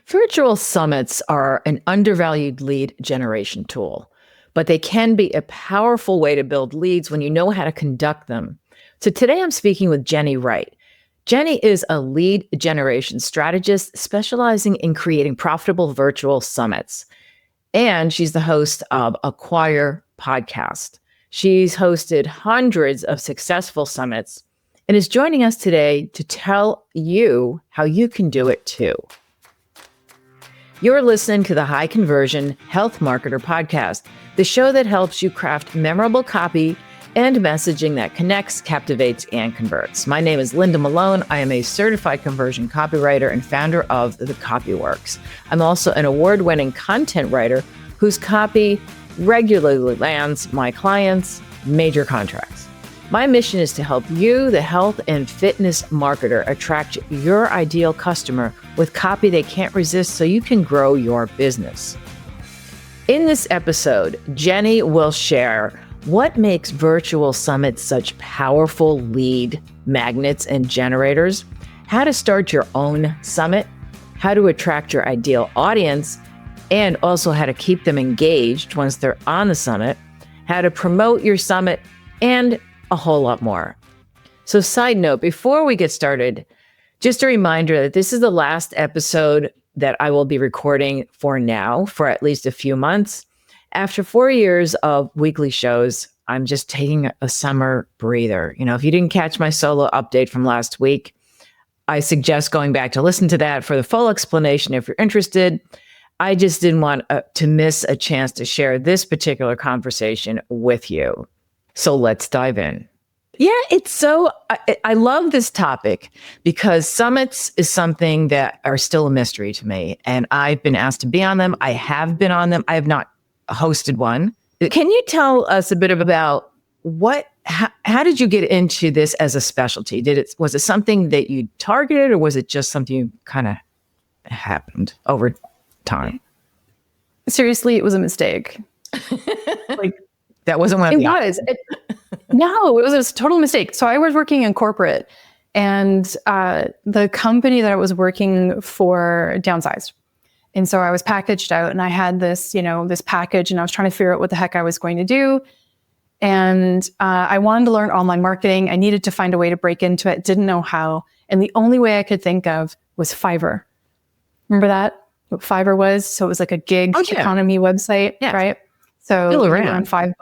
Virtual summits are an undervalued lead generation tool, but they can be a powerful way to build leads when you know how to conduct them. So today I'm speaking with Jennie Wright. Jennie is a lead generation strategist specializing in creating profitable virtual summits. And she's the host of Acquire podcast. She's hosted hundreds of successful summits and is joining us today to tell you how you can do it too. You're listening to the High Conversion Health Marketer Podcast, the show that helps you craft memorable copy and messaging that connects, captivates, and converts. My name is Linda Malone. I am a certified conversion copywriter and founder of The Copyworks. I'm also an award-winning content writer whose copy regularly lands my clients major contracts. My mission is to help you, the health and fitness marketer, attract your ideal customer with copy they can't resist so you can grow your business. In this episode, Jennie will share what makes virtual summits such powerful lead magnets and generators, how to start your own summit, how to attract your ideal audience, and also how to keep them engaged once they're on the summit, how to promote your summit, and a whole lot more. So side note, before we get started, just a reminder that this is the last episode that I will be recording for now for at least a few months. After 4 years of weekly shows, I'm just taking a summer breather. You know, if you didn't catch my solo update from last week, I suggest going back to listen to that for the full explanation if you're interested. I just didn't want to miss a chance to share this particular conversation with you. So let's dive in. Yeah, I love this topic because summits is something that are still a mystery to me. And I've been asked to be on them. I have been on them. I have not hosted one. Can you tell us a bit about how did you get into this as a specialty? Was it something that you targeted or was it just something you kind of happened over time? Seriously, it was a mistake. That wasn't one of the options. No, it was a total mistake. So I was working in corporate and the company that I was working for downsized. And so I was packaged out and I had this package and I was trying to figure out what the heck I was going to do. And I wanted to learn online marketing. I needed to find a way to break into it. Didn't know how. And the only way I could think of was Fiverr. Remember that? What Fiverr was? So it was like a gig economy website, right? So still you around. earn $5.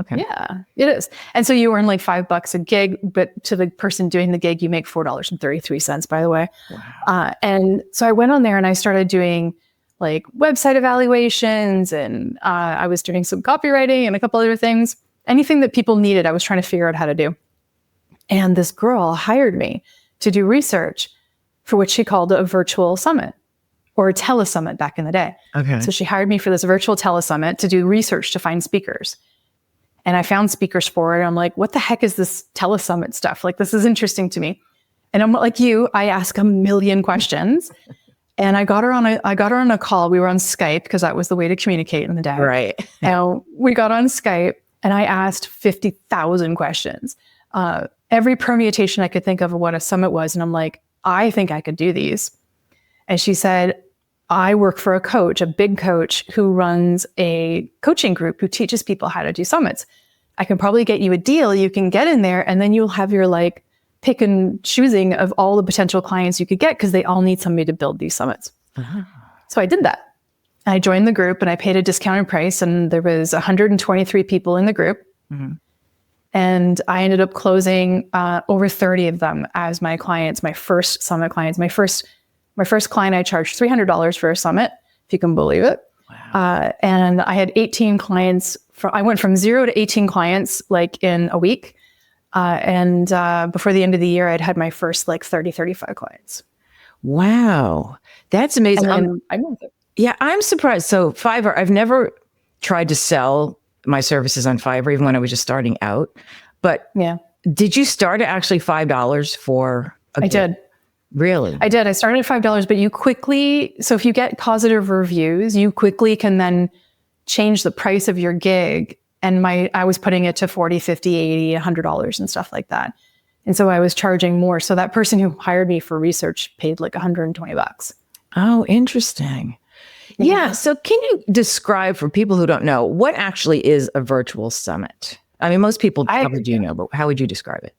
Okay. Yeah, it is. And so you earn like $5 a gig, but to the person doing the gig, you make $4.33, by the way. Wow. And so I went on there and I started doing like website evaluations and I was doing some copywriting and a couple other things. Anything that people needed, I was trying to figure out how to do. And this girl hired me to do research for what she called a virtual summit or a telesummit back in the day. Okay. So she hired me for this virtual telesummit to do research to find speakers. And I found speakers for it. And I'm like, what the heck is this telesummit stuff? Like, this is interesting to me. And I'm like you, I ask a million questions. And I got her on a call. We were on Skype because that was the way to communicate in the day. Right. And we got on Skype and I asked 50,000 questions. Every permutation I could think of what a summit was. And I'm like, I think I could do these. And she said, I work for a coach, a big coach who runs a coaching group who teaches people how to do summits. I can probably get you a deal. You can get in there and then you'll have your like pick and choosing of all the potential clients you could get because they all need somebody to build these summits. Uh-huh. So I did that. I joined the group and I paid a discounted price and there was 123 people in the group. Mm-hmm. And I ended up closing over 30 of them as my clients, my first summit clients. My first client, I charged $300 for a summit, if you can believe it. Wow. And I had 18 clients. I went from 0 to 18 clients like in a week. And before the end of the year, I'd had my first like 35 clients. Wow. That's amazing. Yeah, I'm surprised. So Fiverr, I've never tried to sell my services on Fiverr, even when I was just starting out. But yeah, did you start at actually $5 for a gig? I did. Really? I did. I started at $5, but you quickly, so if you get positive reviews, you quickly can then change the price of your gig. And I was putting it to $40, $50, $80, $100 and stuff like that. And so I was charging more. So that person who hired me for research paid like $120. Oh, interesting. Yeah. So can you describe for people who don't know what actually is a virtual summit? I mean, most people probably do know, but how would you describe it?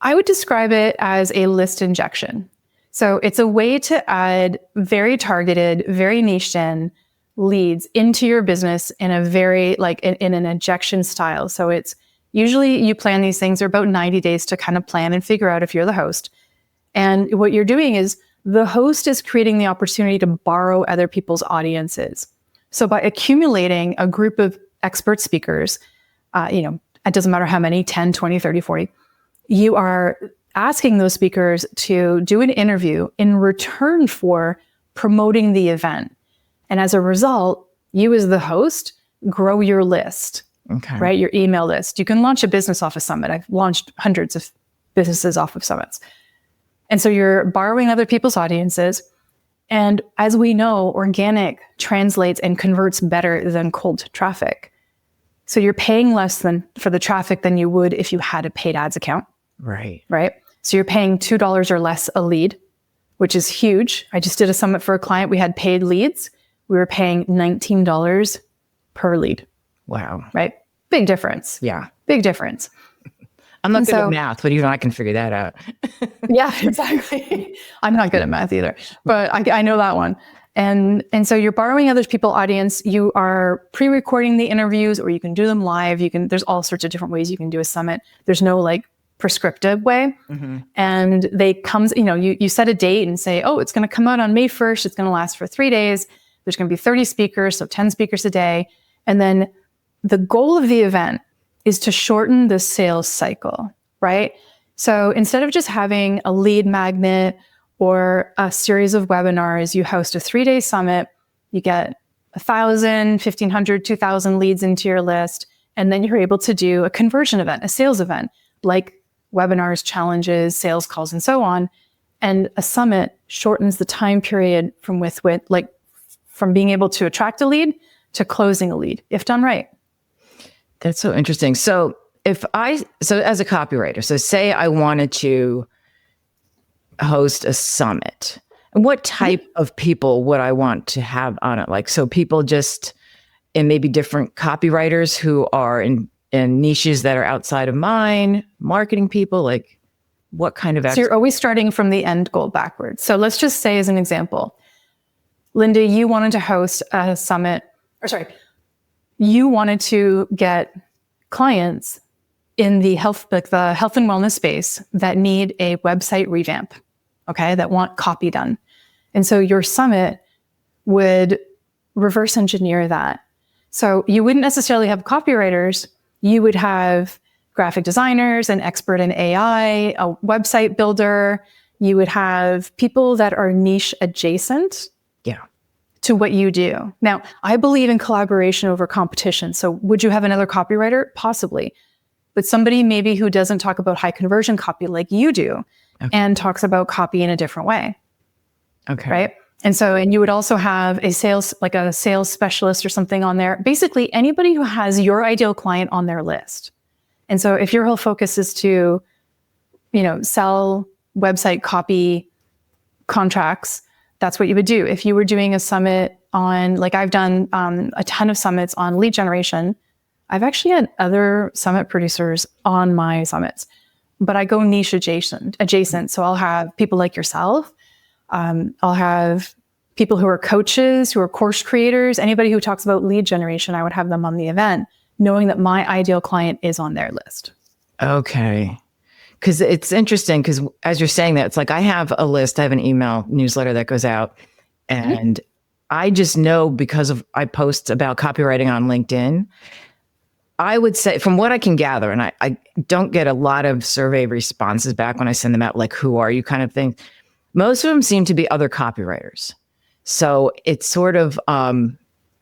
I would describe it as a list injection. So it's a way to add very targeted, very niched in leads into your business in a very in an injection style. So it's usually you plan these things, they're about 90 days to kind of plan and figure out if you're the host. And what you're doing is the host is creating the opportunity to borrow other people's audiences. So by accumulating a group of expert speakers, it doesn't matter how many, 10, 20, 30, 40, you are asking those speakers to do an interview in return for promoting the event. And as a result, you as the host grow your list, right? Your email list. You can launch a business off a summit. I've launched hundreds of businesses off of summits. And so you're borrowing other people's audiences. And as we know, organic translates and converts better than cold traffic. So you're paying less for the traffic than you would if you had a paid ads account. Right. Right. So you're paying $2 or less a lead, which is huge. I just did a summit for a client. We had paid leads. We were paying $19 per lead. Wow. Right. Big difference. Yeah. Big difference. I'm not good at math, but even I can figure that out. Yeah, exactly. I'm not good at math either, but I know that one. And so you're borrowing other people's audience. You are pre-recording the interviews, or you can do them live. There's all sorts of different ways you can do a summit. There's no prescriptive way. Mm-hmm. And you set a date and say, oh, it's going to come out on May 1st. It's going to last for 3 days. There's going to be 30 speakers, so 10 speakers a day. And then the goal of the event is to shorten the sales cycle, right? So instead of just having a lead magnet or a series of webinars, you host a 3-day summit, you get 1,000, 1,500, 2,000 leads into your list, and then you're able to do a conversion event, a sales event, like webinars, challenges, sales calls, and so on. And a summit shortens the time period from being able to attract a lead to closing a lead, if done right. That's so interesting. So as a copywriter, so say I wanted to host a summit, and what type of people would I want to have on it? So people and maybe different copywriters who are in niches that are outside of mine, marketing people, what kind of... So you're always starting from the end goal backwards. So let's just say, as an example, Linda, you wanted to host a summit, you wanted to get clients in the health and wellness space that need a website revamp, that want copy done. And so your summit would reverse engineer that. So you wouldn't necessarily have copywriters. You would have graphic designers, an expert in AI, a website builder. You would have people that are niche adjacent to what you do. Now, I believe in collaboration over competition. So would you have another copywriter? Possibly. But somebody maybe who doesn't talk about high conversion copy like you do, and talks about copy in a different way. Okay. Right? And you would also have a sales specialist or something on there. Basically, anybody who has your ideal client on their list. And so if your whole focus is to, sell website copy contracts, that's what you would do. If you were doing a summit on, I've done a ton of summits on lead generation. I've actually had other summit producers on my summits, but I go niche adjacent. So I'll have people like yourself. I'll have people who are coaches, who are course creators, anybody who talks about lead generation. I would have them on the event, knowing that my ideal client is on their list. Okay. Because it's interesting, because as you're saying that, it's I have a list, I have an email newsletter that goes out, and I just know because I post about copywriting on LinkedIn. I would say, from what I can gather, and I don't get a lot of survey responses back when I send them out, who are you kind of thing. Most of them seem to be other copywriters. So it's sort of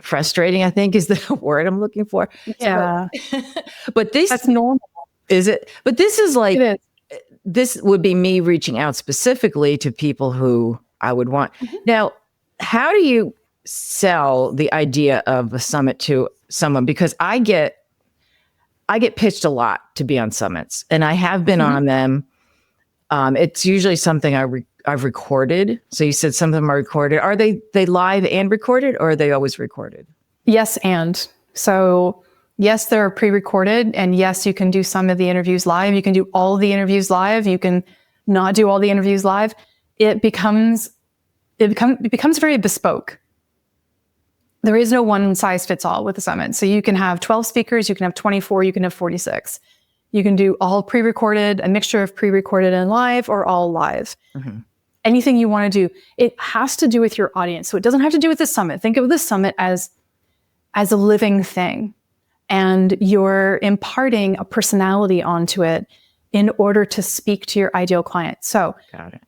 frustrating, I think, is the word I'm looking for. Yeah. But that's normal. Is it? But this is this would be me reaching out specifically to people who I would want. Mm-hmm. Now, how do you sell the idea of a summit to someone? Because I get pitched a lot to be on summits, and I have been on them. It's usually something I've recorded. So you said some of them are recorded. Are they live and recorded, or are they always recorded? Yes, and so yes, they're pre-recorded, and yes, you can do some of the interviews live. You can do all the interviews live. You can not do all the interviews live. It becomes very bespoke. There is no one size fits all with the summit. So you can have 12 speakers, you can have 24, you can have 46. You can do all pre-recorded, a mixture of pre-recorded and live, or all live. Mm-hmm. Anything you want to do. It has to do with your audience. So it doesn't have to do with the summit. Think of the summit as a living thing. And you're imparting a personality onto it in order to speak to your ideal client. So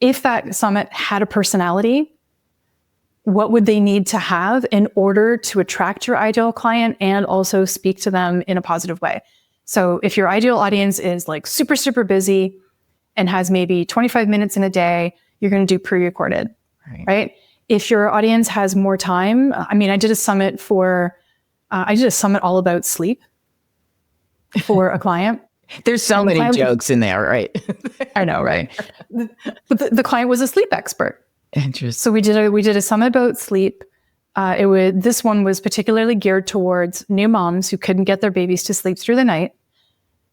if that summit had a personality, what would they need to have in order to attract your ideal client and also speak to them in a positive way? So if your ideal audience is like super, super busy and has maybe 25 minutes in a day, you're going to do pre-recorded, right? If your audience has more time, I did a summit all about sleep for a client. There's so many jokes in there, right? I know, right? But the client was a sleep expert. Interesting. So we did a summit about sleep. This one was particularly geared towards new moms who couldn't get their babies to sleep through the night.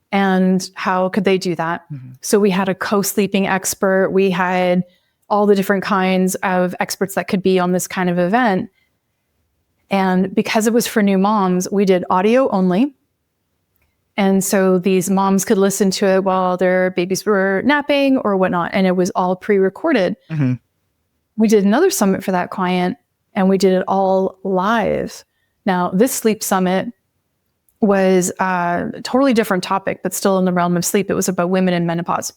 And how could they do that? Mm-hmm. So we had a co-sleeping expert. We had all the different kinds of experts that could be on this kind of event. And because it was for new moms, we did audio only. And so these moms could listen to it while their babies were napping or whatnot. And it was all pre-recorded. Mm-hmm. We did another summit for that client, and we did it all live. Now, this sleep summit was a totally different topic, but still in the realm of sleep. It was about women in menopause.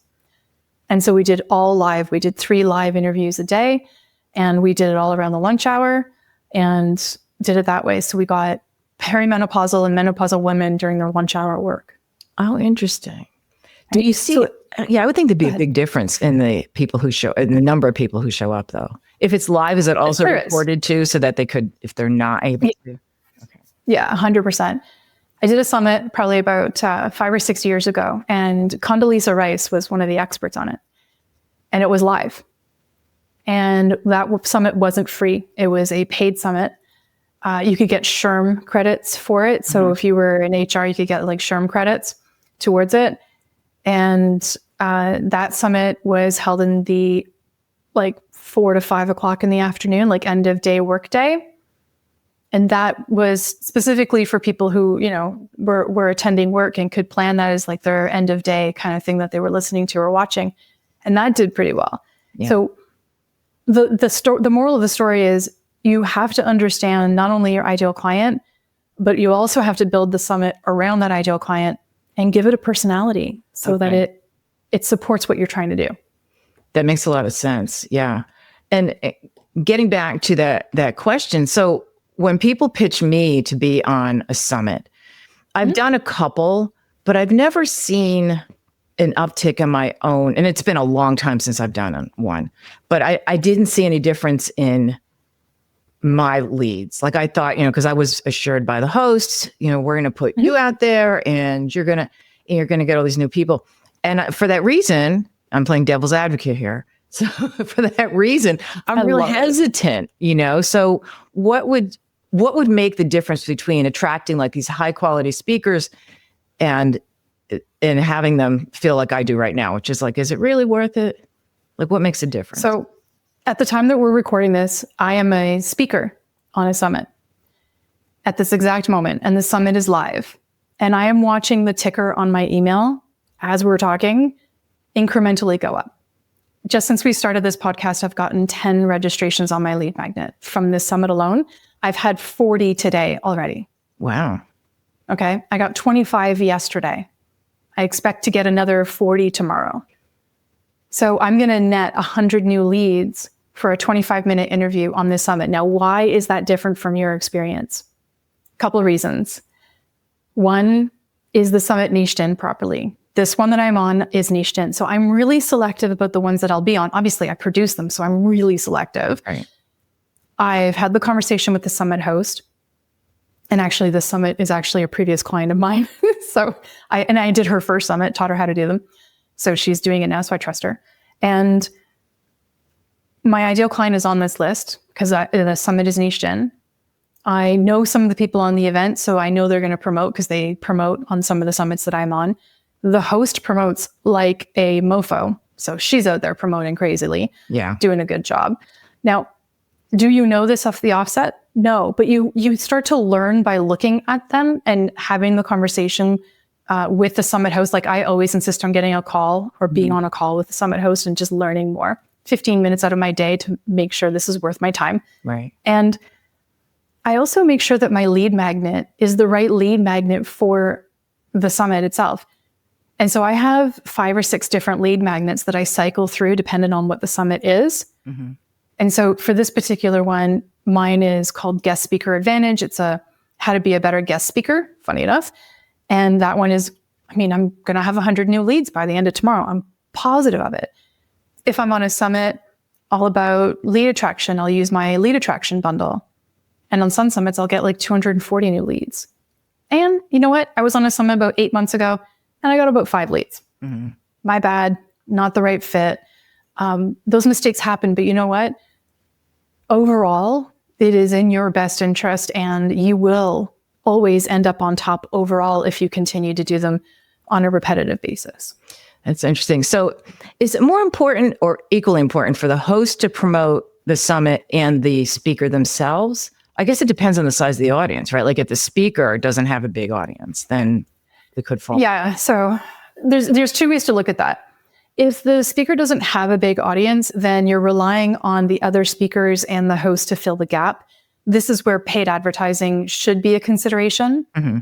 And so we did all live. We did 3 live interviews a day, and we did it all around the lunch hour and did it that way. So we got perimenopausal and menopausal women during their lunch hour at work. Oh, interesting. Do you see? I would think there'd be a big difference in the number of people who show up, though. If it's live, is it also recorded too, so that they could, if they're not able to? Okay. Yeah, 100%. I did a summit probably about 5 or 6 years ago, and Condoleezza Rice was one of the experts on it, and it was live. And that summit wasn't free; it was a paid summit. You could get SHRM credits for it. So if you were in HR, you could get like SHRM credits towards it. And that summit was held in the 4 to 5 o'clock in the afternoon, like end of day work day. And that was specifically for people who, were attending work and could plan that as like their end of day kind of thing that they were listening to or watching. And that did pretty well. Yeah. So the moral of the story is you have to understand not only your ideal client, but you also have to build the summit around that ideal client and give it a personality so that it supports what you're trying to do. That makes a lot of sense. Yeah. And getting back to that question. So when people pitch me to be on a summit, I've done a couple, but I've never seen an uptick on my own. And it's been a long time since I've done one, but I didn't see any difference in my leads. Like I thought, because I was assured by the host, we're going to put you out there and you're going to get all these new people. And for that reason, I'm playing devil's advocate here. So for that reason, I'm really hesitant, So what would make the difference between attracting like these high quality speakers and having them feel like I do right now, which is like, is it really worth it? Like what makes a difference? So at the time that we're recording this, I am a speaker on a summit at this exact moment, and the summit is live. And I am watching the ticker on my email as we're talking incrementally go up. Just since we started this podcast, I've gotten 10 registrations on my lead magnet from this summit alone. I've had 40 today already. Wow. Okay. I got 25 yesterday. I expect to get another 40 tomorrow. So I'm going to net 100 new leads for a 25-minute interview on this summit. Now, why is that different from your experience? A couple of reasons. One, is the summit niched in properly? This one that I'm on is niched in. So I'm really selective about the ones that I'll be on. Obviously, I produce them, so I'm really selective. Right. I've had the conversation with the summit host. And actually, this summit is actually a previous client of mine. So I did her first summit, taught her how to do them. So she's doing it now, so I trust her. And my ideal client is on this list because the summit is niched in. I know some of the people on the event, so I know they're going to promote because they promote on some of the summits that I'm on. The host promotes like a mofo. So she's out there promoting crazily, doing a good job. Now, do you know this off the offset? No, but you start to learn by looking at them and having the conversation with the summit host. Like I always insist on getting a call or being on a call with the summit host and just learning more. 15 minutes out of my day to make sure this is worth my time. Right. And I also make sure that my lead magnet is the right lead magnet for the summit itself. And so I have 5 or 6 different lead magnets that I cycle through depending on what the summit is. Mm-hmm. And so for this particular one, mine is called Guest Speaker Advantage. It's a how to be a better guest speaker, funny enough. And that one is, I'm going to have 100 new leads by the end of tomorrow. I'm positive of it. If I'm on a summit all about lead attraction, I'll use my lead attraction bundle. And on some summits, I'll get like 240 new leads. And you know what? I was on a summit about 8 months ago and I got about 5 leads. Mm-hmm. My bad, not the right fit. Those mistakes happen, but you know what? Overall, it is in your best interest and you will always end up on top overall if you continue to do them on a repetitive basis. That's interesting. So is it more important or equally important for the host to promote the summit and the speaker themselves? I guess it depends on the size of the audience, right? Like if the speaker doesn't have a big audience, then it could fall. Yeah. So there's 2 ways to look at that. If the speaker doesn't have a big audience, then you're relying on the other speakers and the host to fill the gap. This is where paid advertising should be a consideration. Mm-hmm.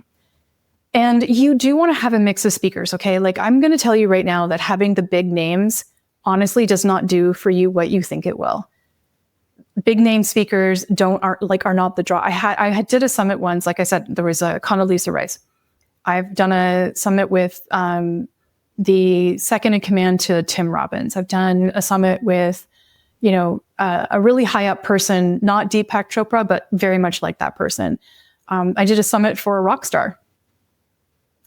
And you do want to have a mix of speakers, okay? Like I'm going to tell you right now that having the big names honestly does not do for you what you think it will. Big name speakers are not the draw. I did a summit once, like I said, there was a Condoleezza Rice. I've done a summit with the second in command to Tim Robbins. I've done a summit with, a really high up person, not Deepak Chopra, but very much like that person. I did a summit for a rock star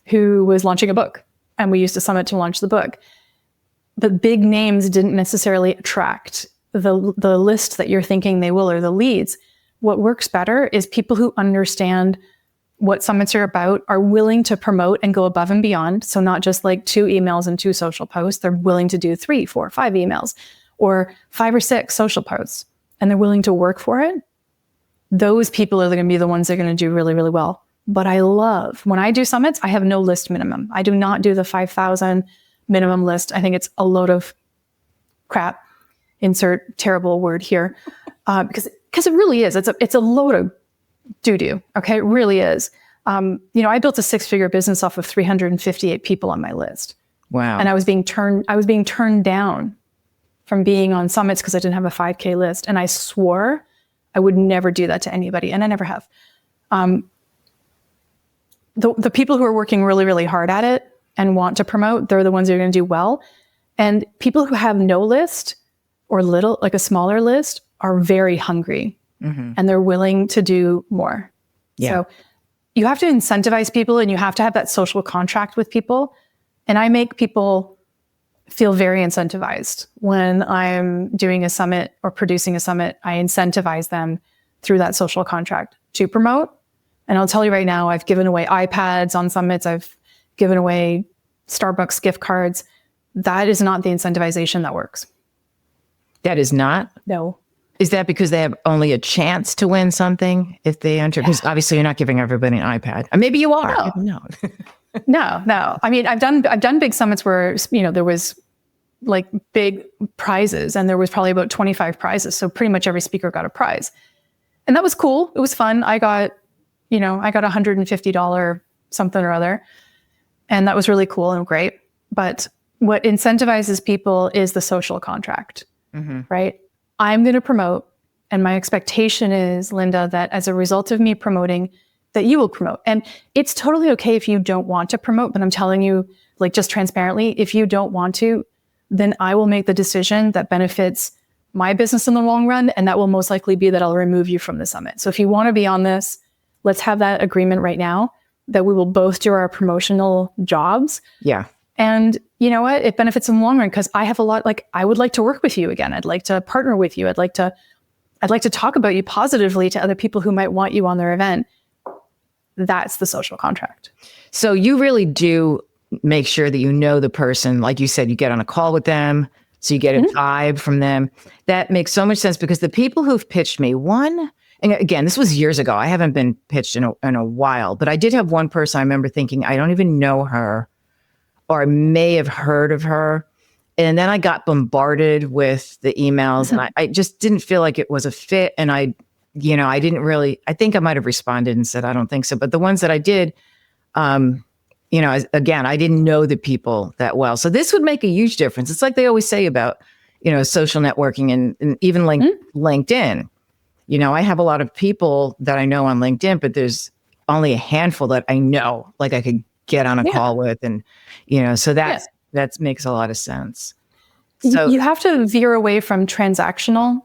who was launching a book, and we used a summit to launch the book. But big names didn't necessarily attract the list that you're thinking they will, or the leads. What works better is people who understand what summits are about, are willing to promote and go above and beyond. So not just like 2 emails and 2 social posts. They're willing to do 3, 4, 5 emails or 5 or 6 social posts, and they're willing to work for it. Those people are going to be the ones that are going to do really, really well. But I love, when I do summits, I have no list minimum. I do not do the 5,000 minimum list. I think it's a load of crap. Insert terrible word here. Because it really is. It's a load of doo-doo. Okay. It really is. I built a 6-figure business off of 358 people on my list. Wow. And I was being turned down from being on summits because I didn't have a 5K list. And I swore I would never do that to anybody. And I never have. The people who are working really, really hard at it and want to promote, they're the ones who are going to do well. And people who have no list or little, like a smaller list, are very hungry. Mm-hmm. And they're willing to do more. Yeah. So you have to incentivize people and you have to have that social contract with people. And I make people feel very incentivized when I'm doing a summit or producing a summit. I incentivize them through that social contract to promote. And I'll tell you right now, I've given away iPads on summits. I've given away Starbucks gift cards. That is not the incentivization that works. That is not? No. Is that because they have only a chance to win something if they enter? Because obviously you're not giving everybody an iPad. Or maybe you are. No. No. I mean, I've done big summits where, there was like big prizes and there was probably about 25 prizes. So pretty much every speaker got a prize. And that was cool. It was fun. I got $150 something or other. And that was really cool and great. But what incentivizes people is the social contract, right? I'm going to promote. And my expectation is, Linda, that as a result of me promoting, that you will promote. And it's totally okay if you don't want to promote, but I'm telling you, like, just transparently, if you don't want to, then I will make the decision that benefits my business in the long run. And that will most likely be that I'll remove you from the summit. So if you want to be on this, let's have that agreement right now that we will both do our promotional jobs. Yeah. And you know what? It benefits in the long run because I have a lot, like, I would like to work with you again. I'd like to partner with you. I'd like to talk about you positively to other people who might want you on their event. That's the social contract. So you really do make sure that you know the person. Like you said, you get on a call with them, so you get a vibe from them. That makes so much sense because the people who've pitched me, and again, this was years ago. I haven't been pitched in a while, but I did have one person I remember thinking, I don't even know her, or I may have heard of her. And then I got bombarded with the emails and I just didn't feel like it was a fit. And I didn't really, I think I might've responded and said, I don't think so. But the ones that I did, again, I didn't know the people that well. So this would make a huge difference. It's like they always say about, social networking and even LinkedIn. I have a lot of people that I know on LinkedIn, but there's only a handful that I know, like I could get on a call with. And, so that makes a lot of sense. So you have to veer away from transactional.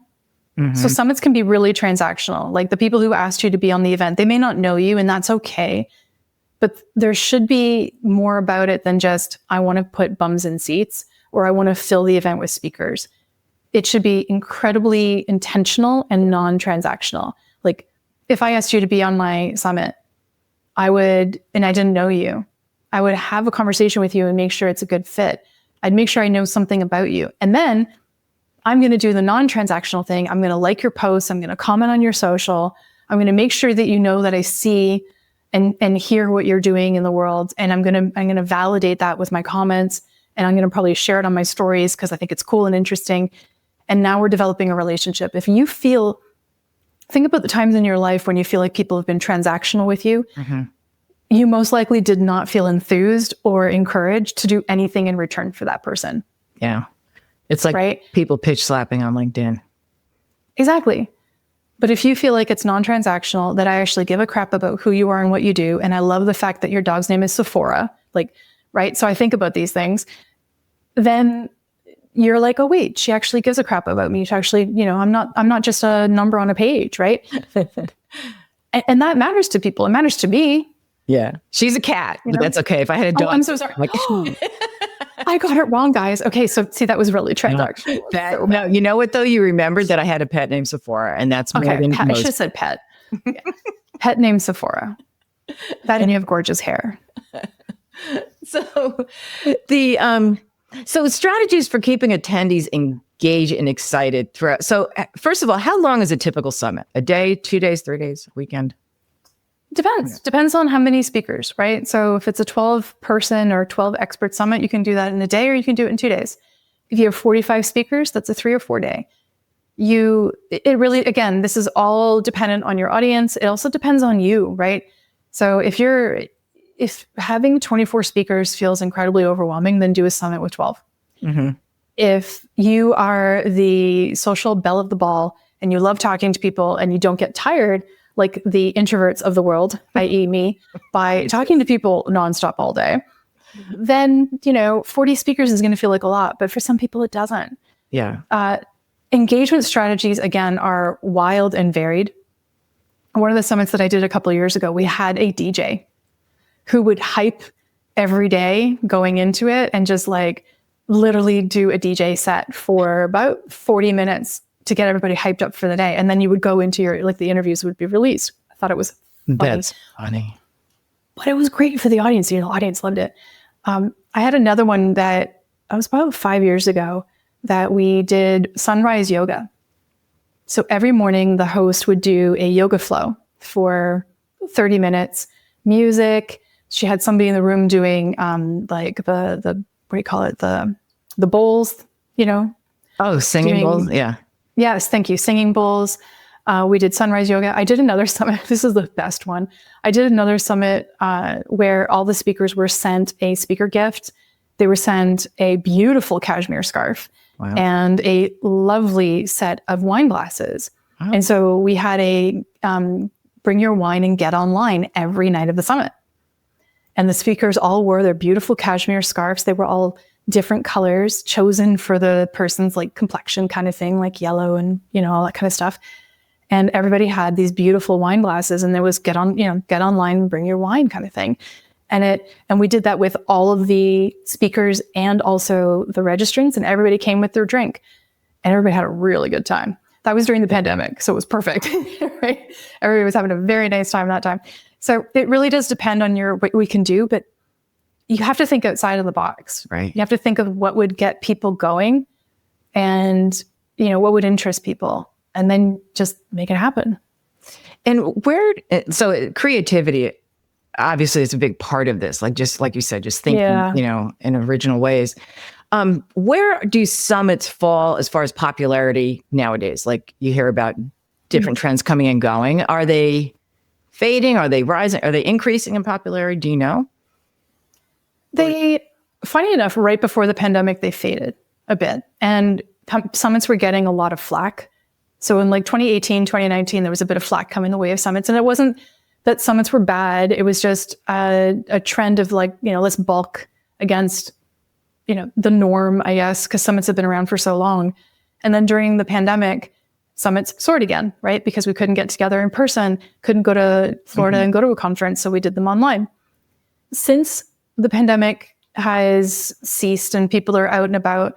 So summits can be really transactional. Like the people who asked you to be on the event, they may not know you, and that's okay. But there should be more about it than just, I want to put bums in seats, or I want to fill the event with speakers. It should be incredibly intentional and non-transactional. Like if I asked you to be on my summit, and I didn't know you, I would have a conversation with you and make sure it's a good fit. I'd make sure I know something about you. And then I'm going to do the non-transactional thing. I'm going to like your posts. I'm going to comment on your social. I'm going to make sure that you know that I see and hear what you're doing in the world. And I'm going to validate that with my comments. And I'm going to probably share it on my stories because I think it's cool and interesting. And now we're developing a relationship. If you think about the times in your life when you feel like people have been transactional with you, you most likely did not feel enthused or encouraged to do anything in return for that person. Yeah. It's like people pitch slapping on LinkedIn. Exactly. But if you feel like it's non-transactional, that I actually give a crap about who you are and what you do, and I love the fact that your dog's name is Sephora, so I think about these things, then you're like, oh wait, she actually gives a crap about me. She actually, I'm not just a number on a page, right? and that matters to people. It matters to me. Yeah. She's a cat, but that's okay. If I had a dog. Oh, I'm so sorry. I got it wrong, guys. Okay, so see, that was really transactional. No, you know what though? You remembered that I had a pet named Sephora, and that's more than pet. most. I should have said pet. Pet named Sephora. That and you have gorgeous hair. So so strategies for keeping attendees engaged and excited throughout. So first of all, how long is a typical summit? A day, 2 days, 3 days, a weekend? Depends on how many speakers, right? So if it's a 12-person or 12 expert summit, you can do that in a day or you can do it in 2 days. If you have 45 speakers, that's a 3 or 4 day. It really, again, this is all dependent on your audience. It also depends on you, right? So if having 24 speakers feels incredibly overwhelming, then do a summit with 12. If you are the social belle of the ball and you love talking to people and you don't get tired, like the introverts of the world, i.e. me, by talking to people nonstop all day, then, 40 speakers is going to feel like a lot. But for some people, it doesn't. Yeah. Engagement strategies, again, are wild and varied. One of the summits that I did a couple of years ago, we had a DJ who would hype every day going into it and just literally do a DJ set for about 40 minutes to get everybody hyped up for the day. And then you would go into the interviews would be released. I thought it was funny. That's funny. But it was great for the audience. The audience loved it. I had another one that was about 5 years ago that we did sunrise yoga. So every morning the host would do a yoga flow for 30 minutes, music. She had somebody in the room doing the what do you call it? The bowls, Oh, singing bowls? Yeah. Yes, thank you. Singing bowls. We did sunrise yoga. I did another summit. This is the best one. I did another summit where all the speakers were sent a speaker gift. They were sent a beautiful cashmere scarf and a lovely set of wine glasses. Wow. And so we had a bring your wine and get online every night of the summit. And the speakers all wore their beautiful cashmere scarves. They were all different colors chosen for the person's complexion kind of thing, like yellow and, all that kind of stuff. And everybody had these beautiful wine glasses and there was get online, bring your wine kind of thing. And we did that with all of the speakers and also the registrants, and everybody came with their drink and everybody had a really good time. That was during the pandemic, so it was perfect, right? Everybody was having a very nice time that time. So it really does depend on what we can do, but you have to think outside of the box. Right. You have to think of what would get people going and, what would interest people, and then just make it happen. And so creativity obviously is a big part of this. Just like you said, just thinking, in original ways. Where do summits fall as far as popularity nowadays? Like you hear about different trends coming and going. Are they fading? Are they rising? Are they increasing in popularity? Do you know? Funny enough, right before the pandemic, they faded a bit, and summits were getting a lot of flack. So in 2018, 2019, there was a bit of flack coming the way of summits. And it wasn't that summits were bad. It was just a trend of let's bulk against the norm, I guess, because summits have been around for so long. And then during the pandemic, summits soared again, right? Because we couldn't get together in person, couldn't go to Florida and go to a conference. So we did them online. Since the pandemic has ceased and people are out and about,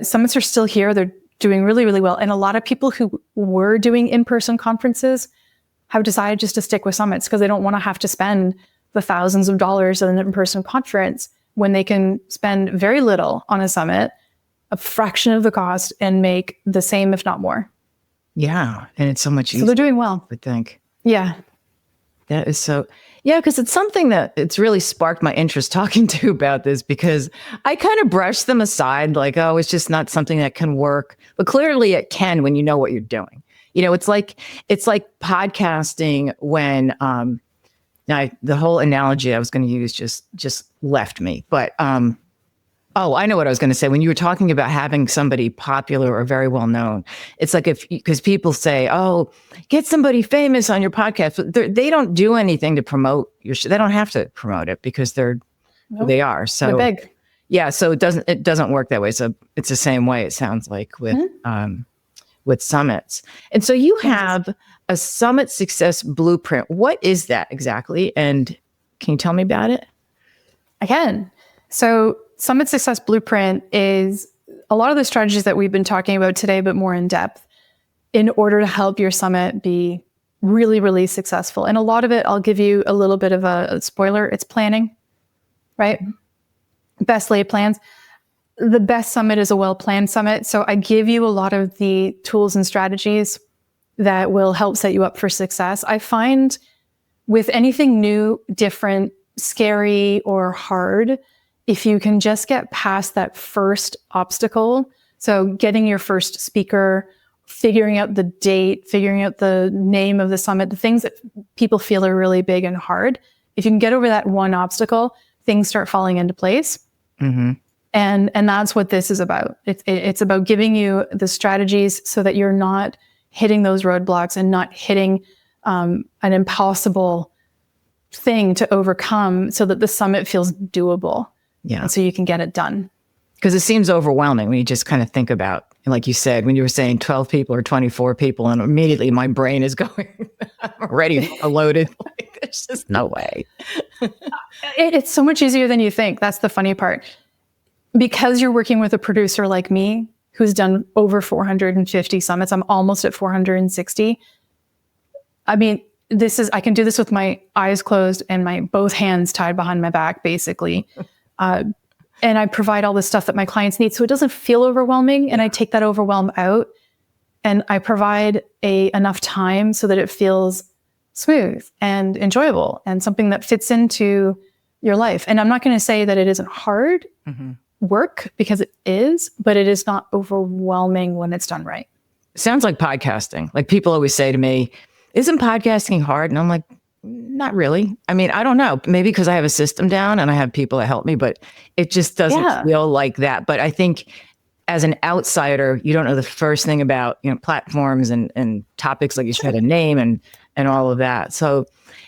summits are still here. They're doing really, really well. And a lot of people who were doing in-person conferences have decided just to stick with summits because they don't want to have to spend the thousands of dollars on an in-person conference when they can spend very little on a summit, a fraction of the cost, and make the same, if not more. Yeah. And it's so much easier. So they're doing well. I would think. Yeah. That is so, because it's something that it's really sparked my interest talking to you about this, because I kind of brushed them aside it's just not something that can work. But clearly it can when you know what you're doing. It's like podcasting when, now, the whole analogy I was going to use just left me. But, I know what I was going to say. When you were talking about having somebody popular or very well known, it's like because people say, get somebody famous on your podcast. But they don't do anything to promote your show. They don't have to promote it because they are. So they're big. Yeah. So it doesn't work that way. So it's the same way, it sounds like, with summits. And so you have a summit success blueprint. What is that exactly? And can you tell me about it? I can. So Summit Success Blueprint is a lot of the strategies that we've been talking about today, but more in depth, in order to help your summit be really, really successful. And a lot of it, I'll give you a little bit of a spoiler. It's planning, right? Best laid plans. The best summit is a well-planned summit. So I give you a lot of the tools and strategies that will help set you up for success. I find with anything new, different, scary, or hard, if you can just get past that first obstacle, so getting your first speaker, figuring out the date, figuring out the name of the summit, the things that people feel are really big and hard, if you can get over that one obstacle, things start falling into place. Mm-hmm. And that's what this is about. It's about giving you the strategies so that you're not hitting those roadblocks and not hitting an impossible thing to overcome, so that the summit feels doable. Yeah. And so you can get it done. Because it seems overwhelming when you just kind of think about, like you said, when you were saying 12 people or 24 people, and immediately my brain is going, I'm already loaded. There's just no way. It's so much easier than you think. That's the funny part. Because you're working with a producer like me, who's done over 450 summits, I'm almost at 460. I mean, I can do this with my eyes closed and my both hands tied behind my back, basically. And I provide all the stuff that my clients need. So it doesn't feel overwhelming. And I take that overwhelm out and I provide enough time so that it feels smooth and enjoyable and something that fits into your life. And I'm not going to say that it isn't hard work, because it is, but it is not overwhelming when it's done right. Sounds like podcasting. Like people always say to me, isn't podcasting hard? And I'm like, not really. I mean, I don't know. Maybe because I have a system down and I have people that help me, but it just doesn't feel like that. But I think as an outsider, you don't know the first thing about, platforms and topics, like you said, a name and all of that. So,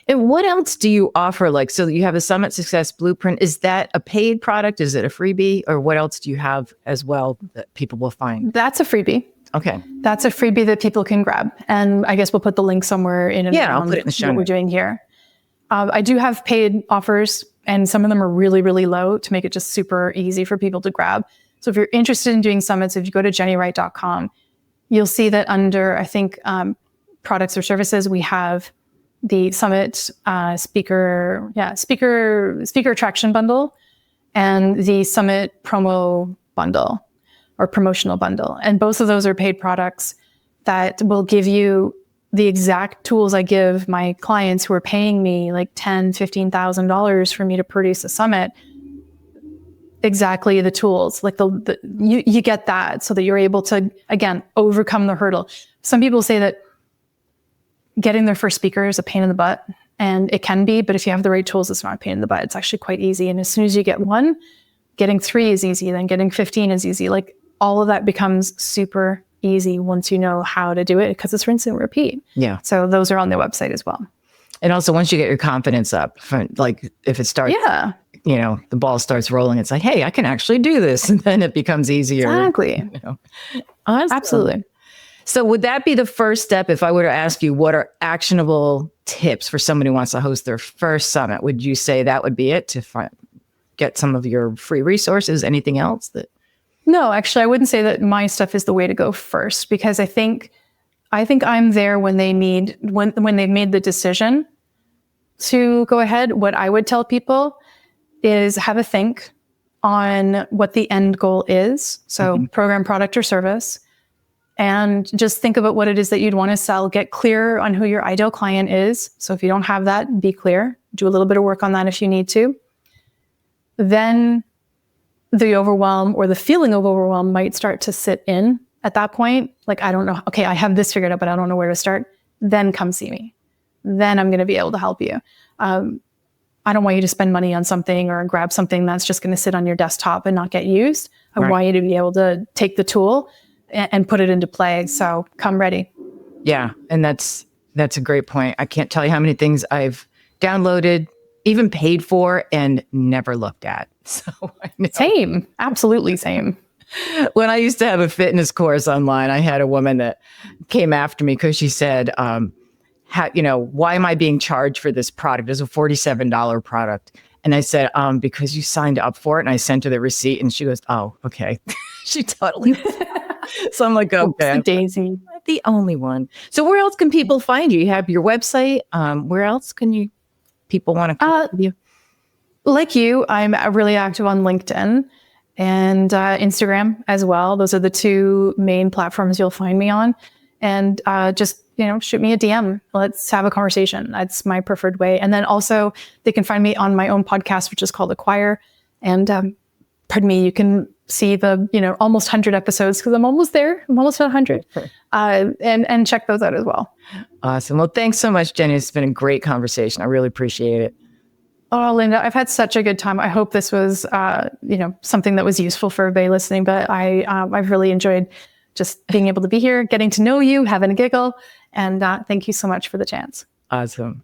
and what else do you offer? So you have a Summit Success Blueprint. Is that a paid product? Is it a freebie? Or what else do you have as well that people will find? That's a freebie. Okay. That's a freebie that people can grab. And I guess we'll put the link somewhere in I'll put it in the show what we're doing here. I do have paid offers, and some of them are really, really low to make it just super easy for people to grab. So if you're interested in doing summits, if you go to jennywright.com, you'll see that under, I think, products or services, we have the summit speaker attraction bundle and the summit promo bundle or promotional bundle. And both of those are paid products that will give you the exact tools I give my clients who are paying me like $10,000, $15,000 for me to produce a summit. Exactly the tools, like you get that so that you're able to, again, overcome the hurdle. Some people say that getting their first speaker is a pain in the butt, and it can be, but if you have the right tools, it's not a pain in the butt. It's actually quite easy. And as soon as you get one, getting 3 is easy, then getting 15 is easy. Like all of that becomes super easy once you know how to do it, because it's rinse and repeat. Yeah. So those are on their website as well. And also once you get your confidence up, like if it starts, the ball starts rolling, it's like, hey, I can actually do this. And then it becomes easier. Exactly. Awesome. Absolutely. So would that be the first step if I were to ask you what are actionable tips for somebody who wants to host their first summit? Would you say that would be it to get some of your free resources? Anything else that? No, actually, I wouldn't say that my stuff is the way to go first, because I think I'm there when they when they've made the decision to go ahead. What I would tell people is have a think on what the end goal is. So program, product, or service. And just think about what it is that you'd want to sell. Get clear on who your ideal client is. So if you don't have that, be clear. Do a little bit of work on that if you need to. Then the overwhelm or the feeling of overwhelm might start to sit in at that point. Like, I don't know. Okay, I have this figured out, but I don't know where to start. Then come see me. Then I'm going to be able to help you. I don't want you to spend money on something or grab something that's just going to sit on your desktop and not get used. I want you to be able to take the tool and put it into play. So come ready. Yeah. And that's a great point. I can't tell you how many things I've downloaded, even paid for, and never looked at. So Same. Absolutely same. When I used to have a fitness course online, I had a woman that came after me because she said, why am I being charged for this product? It's a $47 product. And I said, because you signed up for it. And I sent her the receipt, and she goes, oh, okay. She totally. So I'm like, okay. Daisy. Not the only one. So where else can people find you? You have your website. Where else can people want to connect with you? Like you, I'm really active on LinkedIn and Instagram as well. Those are the 2 main platforms you'll find me on. And just, shoot me a DM. Let's have a conversation. That's my preferred way. And then also they can find me on my own podcast, which is called Acquire. And you can see the, almost 100 episodes, because I'm almost there. I'm almost at 100. And check those out as well. Awesome. Well, thanks so much, Jennie. It's been a great conversation. I really appreciate it. Oh, Linda, I've had such a good time. I hope this was, something that was useful for everybody listening, but I've really enjoyed just being able to be here, getting to know you, having a giggle. And thank you so much for the chance. Awesome.